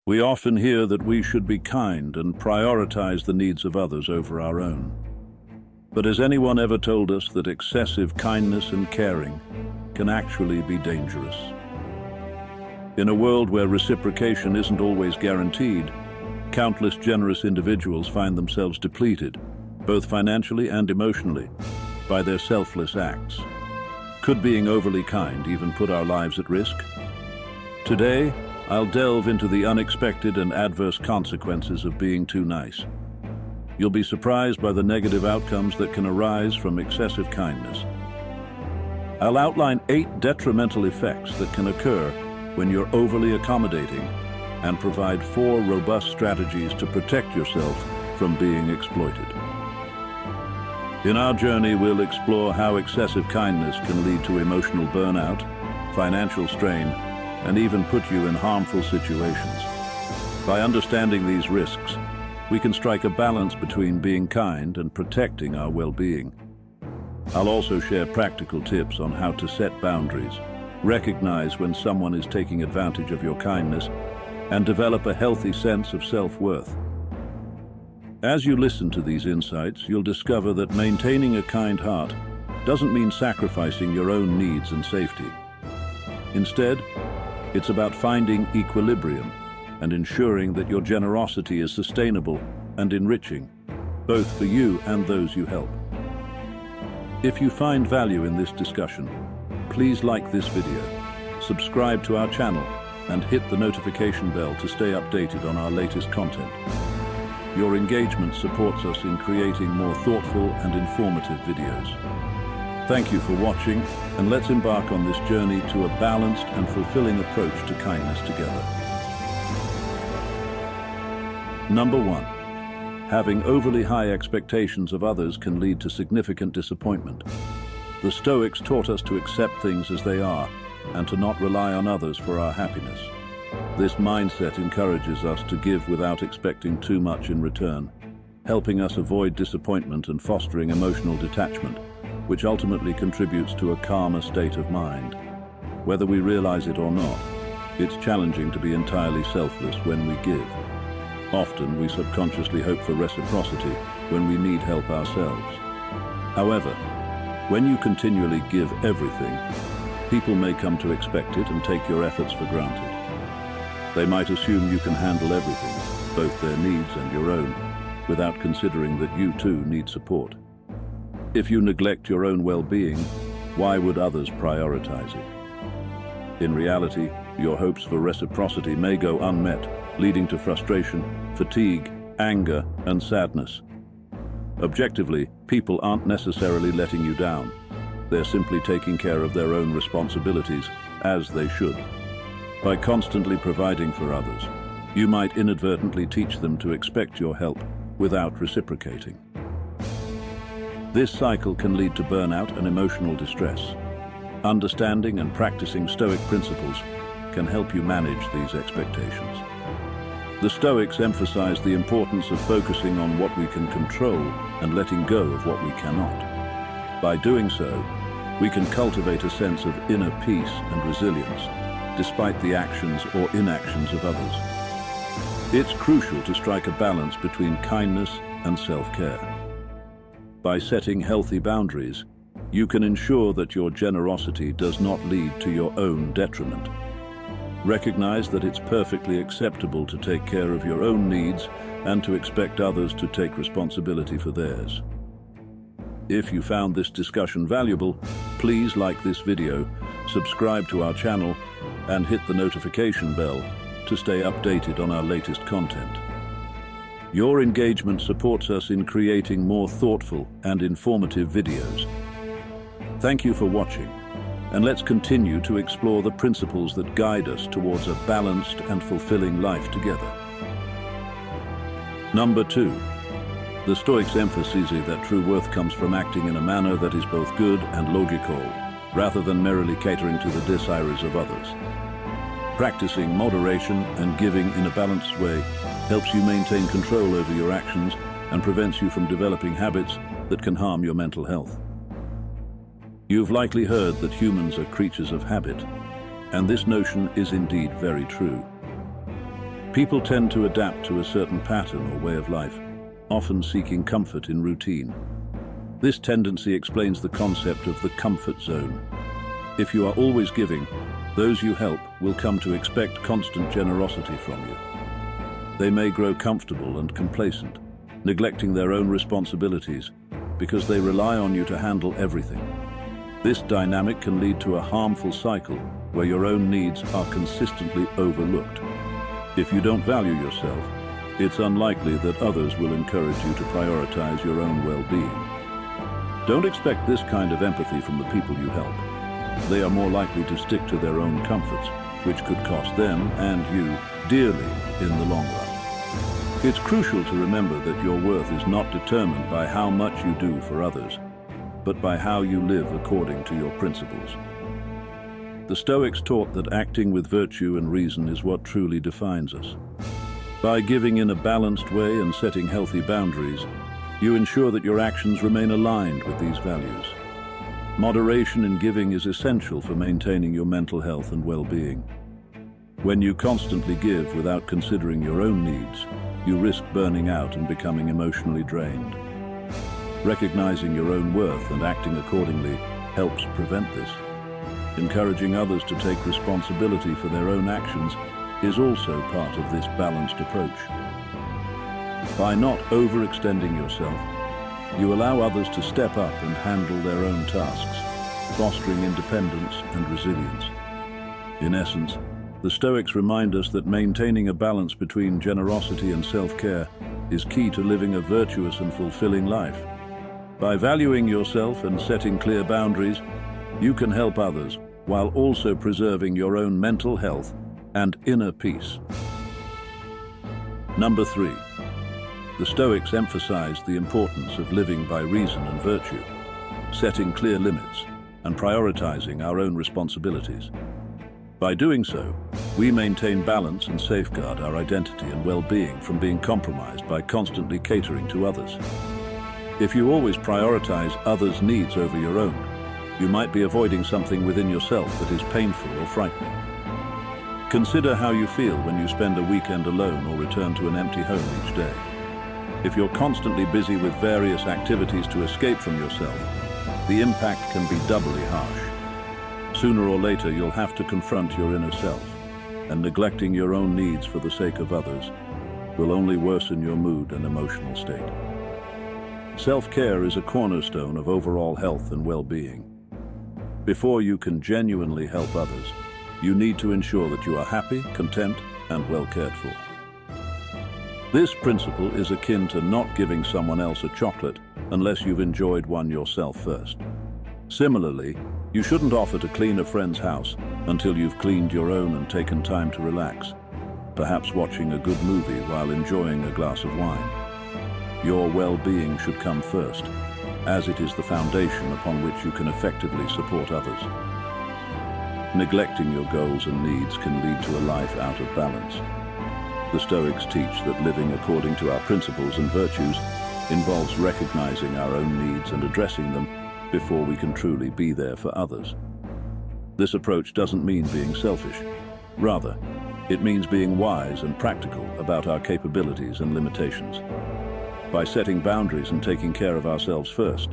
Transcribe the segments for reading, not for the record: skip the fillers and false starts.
We often hear that we should be kind and prioritize the needs of others over our own. But has anyone ever told us that excessive kindness and caring can actually be dangerous? In a world where reciprocation isn't always guaranteed, countless generous individuals find themselves depleted, both financially and emotionally, by their selfless acts. Could being overly kind even put our lives at risk? Today, I'll delve into the unexpected and adverse consequences of being too nice. You'll be surprised by the negative outcomes that can arise from excessive kindness. I'll outline 8 detrimental effects that can occur when you're overly accommodating, and provide 4 robust strategies to protect yourself from being exploited. In our journey, we'll explore how excessive kindness can lead to emotional burnout, financial strain, and even put you in harmful situations. By understanding these risks, we can strike a balance between being kind and protecting our well-being. I'll also share practical tips on how to set boundaries, recognize when someone is taking advantage of your kindness, and develop a healthy sense of self-worth. As you listen to these insights, you'll discover that maintaining a kind heart doesn't mean sacrificing your own needs and safety. Instead, it's about finding equilibrium and ensuring that your generosity is sustainable and enriching, both for you and those you help. If you find value in this discussion, please like this video, subscribe to our channel, and hit the notification bell to stay updated on our latest content. Your engagement supports us in creating more thoughtful and informative videos. Thank you for watching, and let's embark on this journey to a balanced and fulfilling approach to kindness together. Number 1. Having overly high expectations of others can lead to significant disappointment. The Stoics taught us to accept things as they are and to not rely on others for our happiness. This mindset encourages us to give without expecting too much in return, helping us avoid disappointment and fostering emotional detachment, which ultimately contributes to a calmer state of mind. Whether we realize it or not, it's challenging to be entirely selfless when we give. Often, we subconsciously hope for reciprocity when we need help ourselves. However, when you continually give everything, people may come to expect it and take your efforts for granted. They might assume you can handle everything, both their needs and your own, without considering that you too need support. If you neglect your own well-being, why would others prioritize it? In reality, your hopes for reciprocity may go unmet, leading to frustration, fatigue, anger, and sadness. Objectively, people aren't necessarily letting you down. They're simply taking care of their own responsibilities, as they should. By constantly providing for others, you might inadvertently teach them to expect your help without reciprocating. This cycle can lead to burnout and emotional distress. Understanding and practicing Stoic principles can help you manage these expectations. The Stoics emphasize the importance of focusing on what we can control and letting go of what we cannot. By doing so, we can cultivate a sense of inner peace and resilience, despite the actions or inactions of others. It's crucial to strike a balance between kindness and self-care. By setting healthy boundaries, you can ensure that your generosity does not lead to your own detriment. Recognize that it's perfectly acceptable to take care of your own needs and to expect others to take responsibility for theirs. If you found this discussion valuable, please like this video, subscribe to our channel, and hit the notification bell to stay updated on our latest content. Your engagement supports us in creating more thoughtful and informative videos. Thank you for watching, and let's continue to explore the principles that guide us towards a balanced and fulfilling life together. Number 2. The Stoics emphasize that true worth comes from acting in a manner that is both good and logical, rather than merely catering to the desires of others. Practicing moderation and giving in a balanced way helps you maintain control over your actions and prevents you from developing habits that can harm your mental health. You've likely heard that humans are creatures of habit, and this notion is indeed very true. People tend to adapt to a certain pattern or way of life, often seeking comfort in routine. This tendency explains the concept of the comfort zone. If you are always giving, those you help will come to expect constant generosity from you. They may grow comfortable and complacent, neglecting their own responsibilities because they rely on you to handle everything. This dynamic can lead to a harmful cycle where your own needs are consistently overlooked. If you don't value yourself, it's unlikely that others will encourage you to prioritize your own well-being. Don't expect this kind of empathy from the people you help. They are more likely to stick to their own comforts, which could cost them and you dearly in the long run. It's crucial to remember that your worth is not determined by how much you do for others, but by how you live according to your principles. The Stoics taught that acting with virtue and reason is what truly defines us. By giving in a balanced way and setting healthy boundaries, you ensure that your actions remain aligned with these values. Moderation in giving is essential for maintaining your mental health and well-being. When you constantly give without considering your own needs, you risk burning out and becoming emotionally drained. Recognizing your own worth and acting accordingly helps prevent this. Encouraging others to take responsibility for their own actions is also part of this balanced approach. By not overextending yourself, you allow others to step up and handle their own tasks, fostering independence and resilience. In essence, the Stoics remind us that maintaining a balance between generosity and self-care is key to living a virtuous and fulfilling life. By valuing yourself and setting clear boundaries, you can help others while also preserving your own mental health and inner peace. Number 3. The Stoics emphasize the importance of living by reason and virtue, setting clear limits, and prioritizing our own responsibilities. By doing so, we maintain balance and safeguard our identity and well-being from being compromised by constantly catering to others. If you always prioritize others' needs over your own, you might be avoiding something within yourself that is painful or frightening. Consider how you feel when you spend a weekend alone or return to an empty home each day. If you're constantly busy with various activities to escape from yourself, the impact can be doubly harsh. Sooner or later, you'll have to confront your inner self, and neglecting your own needs for the sake of others will only worsen your mood and emotional state. Self-care is a cornerstone of overall health and well-being. Before you can genuinely help others, you need to ensure that you are happy, content, and well cared for. This principle is akin to not giving someone else a chocolate unless you've enjoyed one yourself first. Similarly, you shouldn't offer to clean a friend's house until you've cleaned your own and taken time to relax, perhaps watching a good movie while enjoying a glass of wine. Your well-being should come first, as it is the foundation upon which you can effectively support others. Neglecting your goals and needs can lead to a life out of balance. The Stoics teach that living according to our principles and virtues involves recognizing our own needs and addressing them before we can truly be there for others. This approach doesn't mean being selfish. Rather, it means being wise and practical about our capabilities and limitations. By setting boundaries and taking care of ourselves first,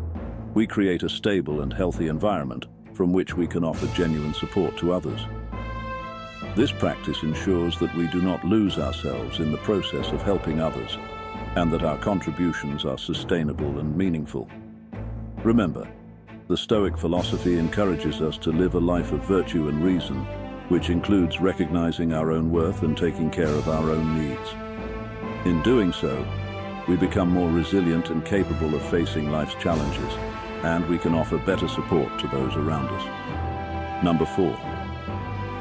we create a stable and healthy environment from which we can offer genuine support to others. This practice ensures that we do not lose ourselves in the process of helping others, and that our contributions are sustainable and meaningful. Remember, the Stoic philosophy encourages us to live a life of virtue and reason, which includes recognizing our own worth and taking care of our own needs. In doing so, we become more resilient and capable of facing life's challenges, and we can offer better support to those around us. Number 4.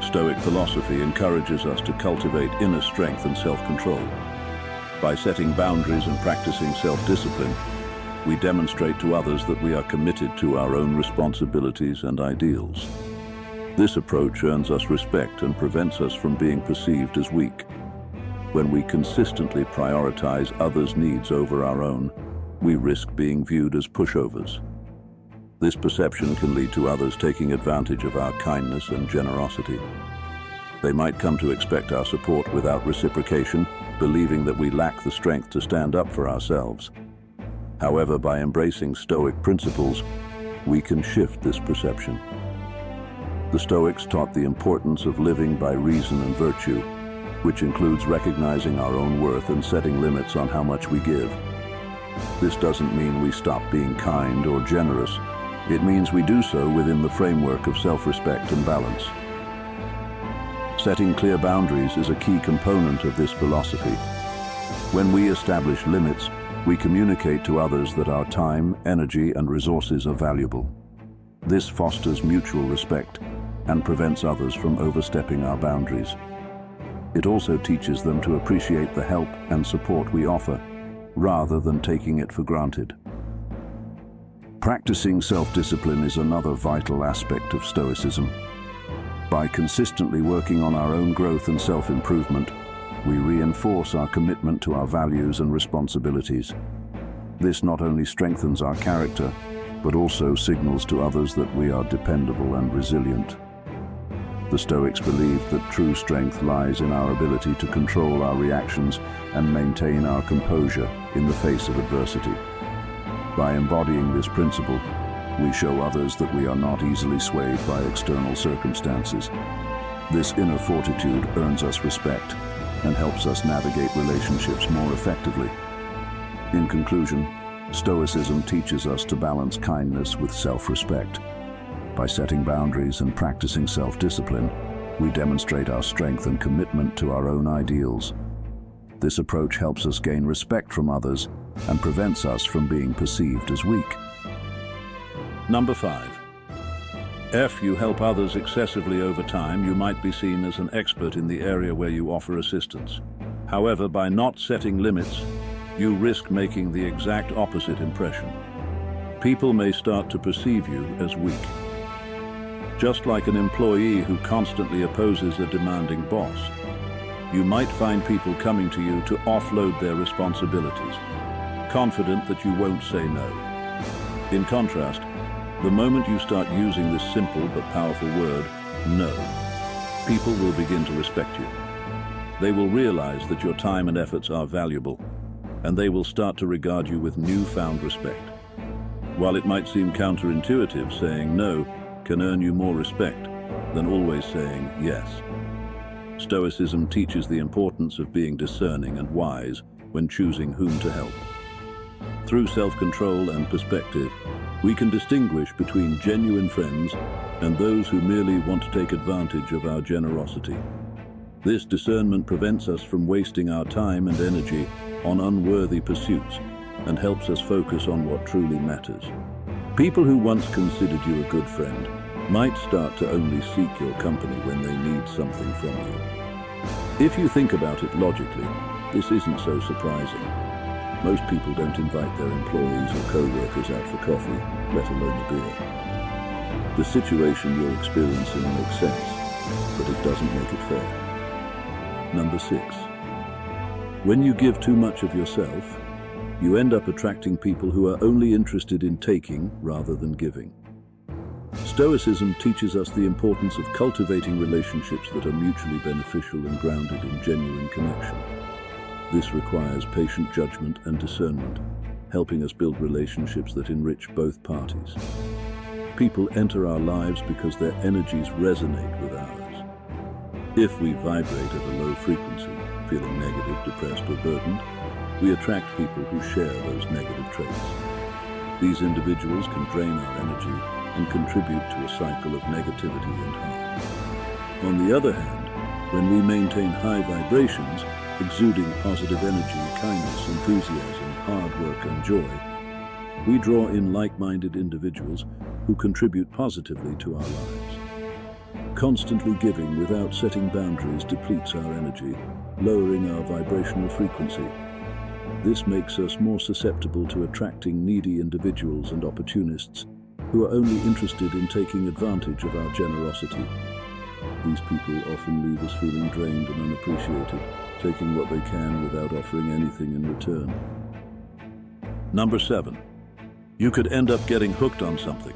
Stoic philosophy encourages us to cultivate inner strength and self-control. By setting boundaries and practicing self-discipline, we demonstrate to others that we are committed to our own responsibilities and ideals. This approach earns us respect and prevents us from being perceived as weak. When we consistently prioritize others' needs over our own, we risk being viewed as pushovers. This perception can lead to others taking advantage of our kindness and generosity. They might come to expect our support without reciprocation, believing that we lack the strength to stand up for ourselves. However, by embracing Stoic principles, we can shift this perception. The Stoics taught the importance of living by reason and virtue, which includes recognizing our own worth and setting limits on how much we give. This doesn't mean we stop being kind or generous. It means we do so within the framework of self-respect and balance. Setting clear boundaries is a key component of this philosophy. When we establish limits, we communicate to others that our time, energy, and resources are valuable. This fosters mutual respect and prevents others from overstepping our boundaries. It also teaches them to appreciate the help and support we offer, rather than taking it for granted. Practicing self-discipline is another vital aspect of Stoicism. By consistently working on our own growth and self-improvement, we reinforce our commitment to our values and responsibilities. This not only strengthens our character, but also signals to others that we are dependable and resilient. The Stoics believed that true strength lies in our ability to control our reactions and maintain our composure in the face of adversity. By embodying this principle, we show others that we are not easily swayed by external circumstances. This inner fortitude earns us respect and helps us navigate relationships more effectively. In conclusion, Stoicism teaches us to balance kindness with self-respect. By setting boundaries and practicing self-discipline, we demonstrate our strength and commitment to our own ideals. This approach helps us gain respect from others and prevents us from being perceived as weak. Number 5. If you help others excessively over time, you might be seen as an expert in the area where you offer assistance. However, by not setting limits, you risk making the exact opposite impression. People may start to perceive you as weak. Just like an employee who constantly opposes a demanding boss, you might find people coming to you to offload their responsibilities, confident that you won't say no. In contrast, the moment you start using this simple but powerful word, no, people will begin to respect you. They will realize that your time and efforts are valuable, and they will start to regard you with newfound respect. While it might seem counterintuitive, saying no can earn you more respect than always saying yes. Stoicism teaches the importance of being discerning and wise when choosing whom to help. Through self-control and perspective, we can distinguish between genuine friends and those who merely want to take advantage of our generosity. This discernment prevents us from wasting our time and energy on unworthy pursuits and helps us focus on what truly matters. People who once considered you a good friend might start to only seek your company when they need something from you. If you think about it logically, this isn't so surprising. Most people don't invite their employees or co-workers out for coffee, let alone a beer. The situation you're experiencing makes sense, but it doesn't make it fair. Number 6. When you give too much of yourself, you end up attracting people who are only interested in taking rather than giving. Stoicism teaches us the importance of cultivating relationships that are mutually beneficial and grounded in genuine connection. This requires patient judgment and discernment, helping us build relationships that enrich both parties. People enter our lives because their energies resonate with ours. If we vibrate at a low frequency, feeling negative, depressed, or burdened, we attract people who share those negative traits. These individuals can drain our energy and contribute to a cycle of negativity and harm. On the other hand, when we maintain high vibrations, exuding positive energy, kindness, enthusiasm, hard work, and joy, we draw in like-minded individuals who contribute positively to our lives. Constantly giving without setting boundaries depletes our energy, lowering our vibrational frequency. This makes us more susceptible to attracting needy individuals and opportunists who are only interested in taking advantage of our generosity. These people often leave us feeling drained and unappreciated, taking what they can without offering anything in return. Number 7. You could end up getting hooked on something.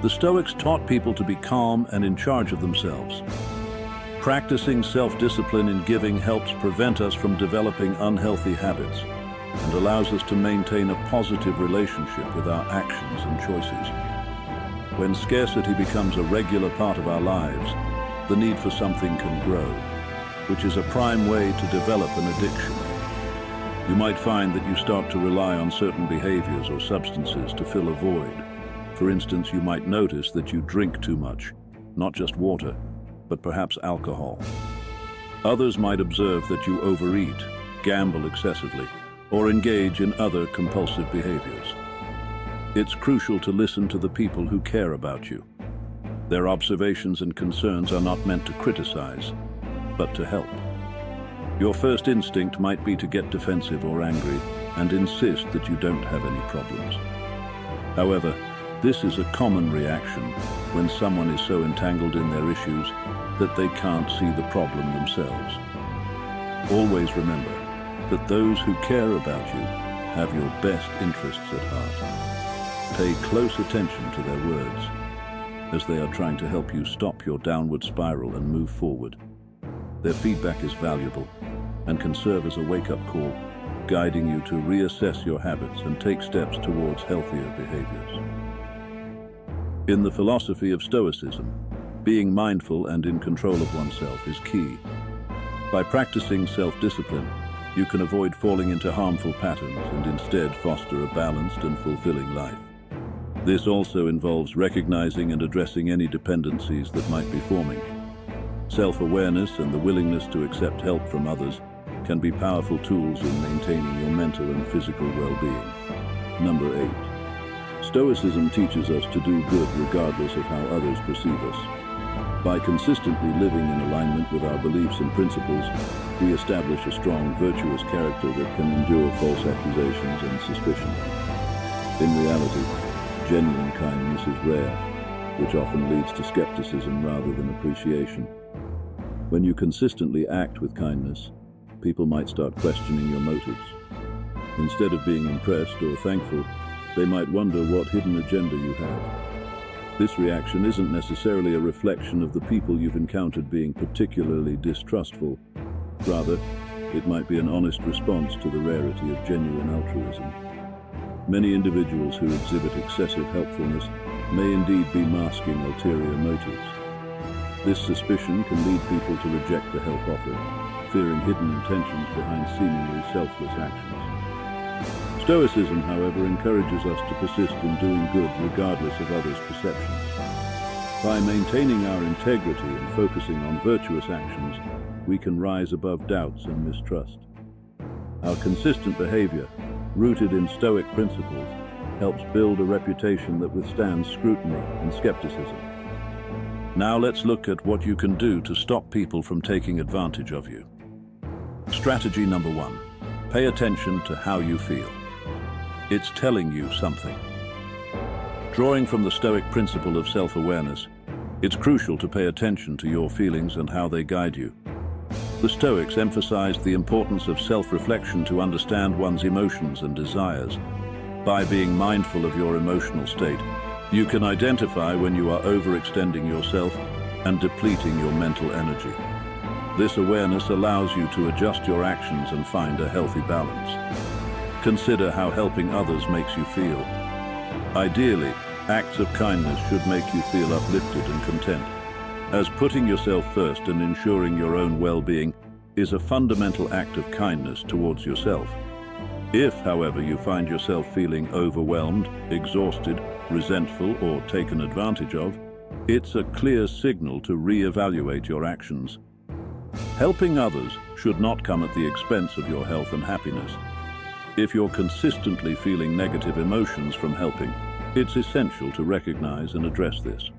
The Stoics taught people to be calm and in charge of themselves. Practicing self-discipline in giving helps prevent us from developing unhealthy habits and allows us to maintain a positive relationship with our actions and choices. When scarcity becomes a regular part of our lives, the need for something can grow, which is a prime way to develop an addiction. You might find that you start to rely on certain behaviors or substances to fill a void. For instance, you might notice that you drink too much, not just water, but perhaps alcohol. Others might observe that you overeat, gamble excessively, or engage in other compulsive behaviors. It's crucial to listen to the people who care about you. Their observations and concerns are not meant to criticize, but to help. Your first instinct might be to get defensive or angry and insist that you don't have any problems. However, this is a common reaction when someone is so entangled in their issues that they can't see the problem themselves. Always remember that those who care about you have your best interests at heart. Pay close attention to their words, as they are trying to help you stop your downward spiral and move forward. Their feedback is valuable and can serve as a wake-up call, guiding you to reassess your habits and take steps towards healthier behaviors. In the philosophy of Stoicism, being mindful and in control of oneself is key. By practicing self-discipline, you can avoid falling into harmful patterns and instead foster a balanced and fulfilling life. This also involves recognizing and addressing any dependencies that might be forming. Self-awareness and the willingness to accept help from others can be powerful tools in maintaining your mental and physical well-being. Number 8. Stoicism teaches us to do good regardless of how others perceive us. By consistently living in alignment with our beliefs and principles, we establish a strong, virtuous character that can endure false accusations and suspicion. In reality, genuine kindness is rare, which often leads to skepticism rather than appreciation. When you consistently act with kindness, people might start questioning your motives. Instead of being impressed or thankful, they might wonder what hidden agenda you have. This reaction isn't necessarily a reflection of the people you've encountered being particularly distrustful. Rather, it might be an honest response to the rarity of genuine altruism. Many individuals who exhibit excessive helpfulness may indeed be masking ulterior motives. This suspicion can lead people to reject the help offered, fearing hidden intentions behind seemingly selfless actions. Stoicism, however, encourages us to persist in doing good regardless of others' perceptions. By maintaining our integrity and focusing on virtuous actions, we can rise above doubts and mistrust. Our consistent behavior, rooted in Stoic principles, helps build a reputation that withstands scrutiny and skepticism. Now let's look at what you can do to stop people from taking advantage of you. Strategy number 1. Pay attention to how you feel. It's telling you something. Drawing from the Stoic principle of self-awareness, it's crucial to pay attention to your feelings and how they guide you. The Stoics emphasized the importance of self-reflection to understand one's emotions and desires. By being mindful of your emotional state, you can identify when you are overextending yourself and depleting your mental energy. This awareness allows you to adjust your actions and find a healthy balance. Consider how helping others makes you feel. Ideally, acts of kindness should make you feel uplifted and content, as putting yourself first and ensuring your own well-being is a fundamental act of kindness towards yourself. If, however, you find yourself feeling overwhelmed, exhausted, resentful, or taken advantage of, it's a clear signal to re-evaluate your actions. Helping others should not come at the expense of your health and happiness. If you're consistently feeling negative emotions from helping, it's essential to recognize and address this.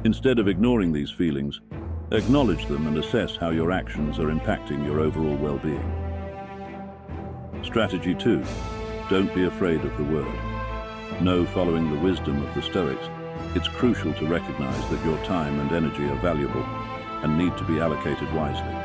Instead of ignoring these feelings, acknowledge them and assess how your actions are impacting your overall well-being. Strategy 2. Don't be afraid of the word. Know, following the wisdom of the Stoics, it's crucial to recognize that your time and energy are valuable and need to be allocated wisely.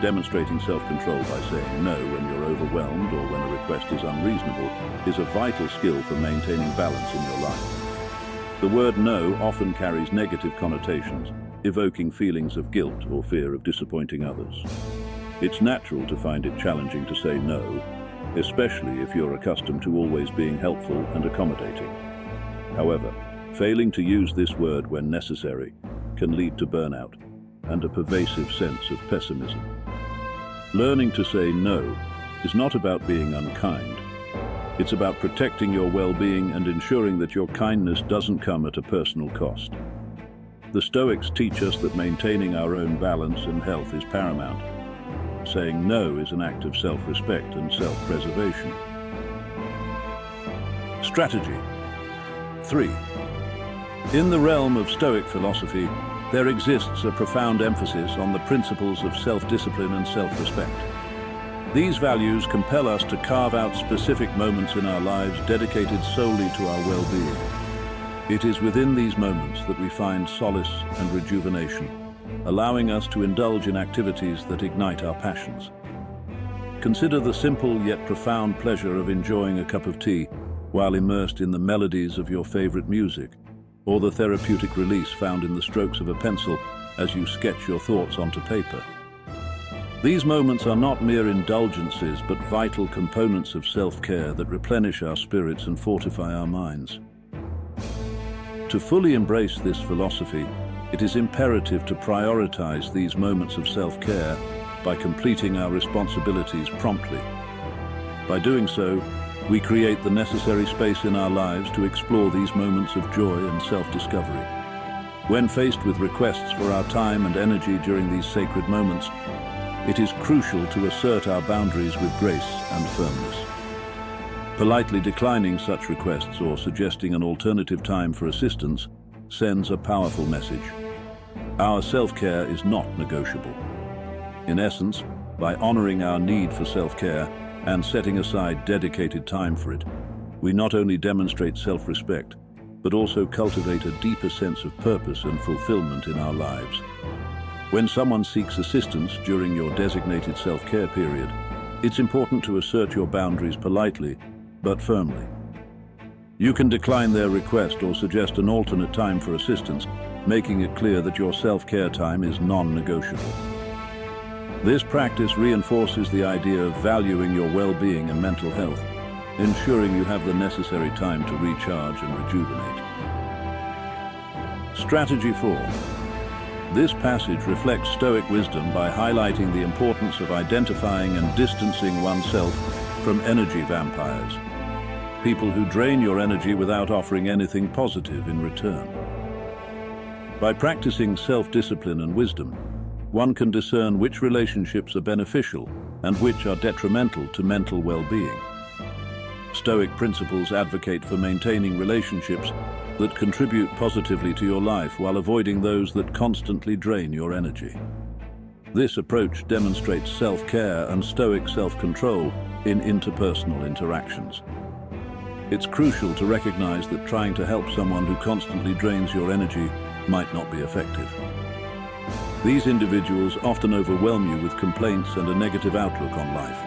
Demonstrating self-control by saying no when you're overwhelmed or when a request is unreasonable is a vital skill for maintaining balance in your life. The word no often carries negative connotations, evoking feelings of guilt or fear of disappointing others. It's natural to find it challenging to say no, especially if you're accustomed to always being helpful and accommodating. However, failing to use this word when necessary can lead to burnout and a pervasive sense of pessimism. Learning to say no is not about being unkind. It's about protecting your well-being and ensuring that your kindness doesn't come at a personal cost. The Stoics teach us that maintaining our own balance and health is paramount. Saying no is an act of self-respect and self-preservation. Strategy 3. In the realm of Stoic philosophy, there exists a profound emphasis on the principles of self-discipline and self-respect. These values compel us to carve out specific moments in our lives dedicated solely to our well-being. It is within these moments that we find solace and rejuvenation, allowing us to indulge in activities that ignite our passions. Consider the simple yet profound pleasure of enjoying a cup of tea while immersed in the melodies of your favorite music, or the therapeutic release found in the strokes of a pencil as you sketch your thoughts onto paper. These moments are not mere indulgences, but vital components of self-care that replenish our spirits and fortify our minds. To fully embrace this philosophy, it is imperative to prioritize these moments of self-care by completing our responsibilities promptly. By doing so, we create the necessary space in our lives to explore these moments of joy and self-discovery. When faced with requests for our time and energy during these sacred moments, it is crucial to assert our boundaries with grace and firmness. Politely declining such requests or suggesting an alternative time for assistance sends a powerful message. Our self-care is not negotiable. In essence, by honoring our need for self-care and setting aside dedicated time for it, we not only demonstrate self-respect, but also cultivate a deeper sense of purpose and fulfillment in our lives. When someone seeks assistance during your designated self-care period, it's important to assert your boundaries politely, but firmly. You can decline their request or suggest an alternate time for assistance, making it clear that your self-care time is non-negotiable. This practice reinforces the idea of valuing your well-being and mental health, ensuring you have the necessary time to recharge and rejuvenate. Strategy 4. This passage reflects Stoic wisdom by highlighting the importance of identifying and distancing oneself from energy vampires, people who drain your energy without offering anything positive in return. By practicing self-discipline and wisdom, one can discern which relationships are beneficial and which are detrimental to mental well-being. Stoic principles advocate for maintaining relationships that contribute positively to your life while avoiding those that constantly drain your energy. This approach demonstrates self-care and Stoic self-control in interpersonal interactions. It's crucial to recognize that trying to help someone who constantly drains your energy might not be effective. These individuals often overwhelm you with complaints and a negative outlook on life.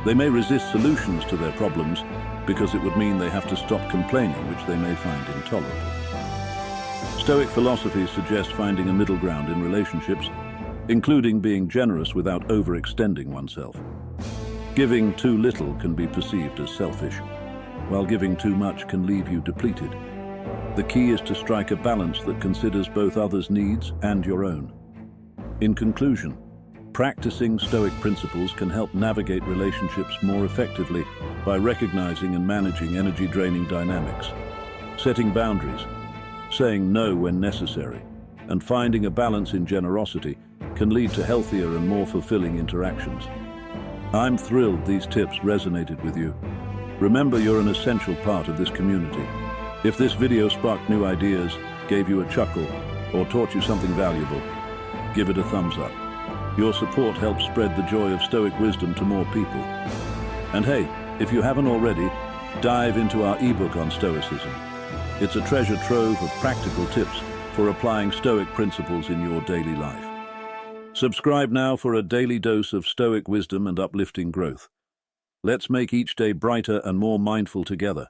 They may resist solutions to their problems because it would mean they have to stop complaining, which they may find intolerable. Stoic philosophy suggests finding a middle ground in relationships, including being generous without overextending oneself. Giving too little can be perceived as selfish, while giving too much can leave you depleted. The key is to strike a balance that considers both others' needs and your own. In conclusion, practicing Stoic principles can help navigate relationships more effectively by recognizing and managing energy-draining dynamics, setting boundaries, saying no when necessary, and finding a balance in generosity can lead to healthier and more fulfilling interactions. I'm thrilled these tips resonated with you. Remember, you're an essential part of this community. If this video sparked new ideas, gave you a chuckle, or taught you something valuable, give it a thumbs up. Your support helps spread the joy of Stoic wisdom to more people. And hey, if you haven't already, dive into our ebook on Stoicism. It's a treasure trove of practical tips for applying Stoic principles in your daily life. Subscribe now for a daily dose of Stoic wisdom and uplifting growth. Let's make each day brighter and more mindful together.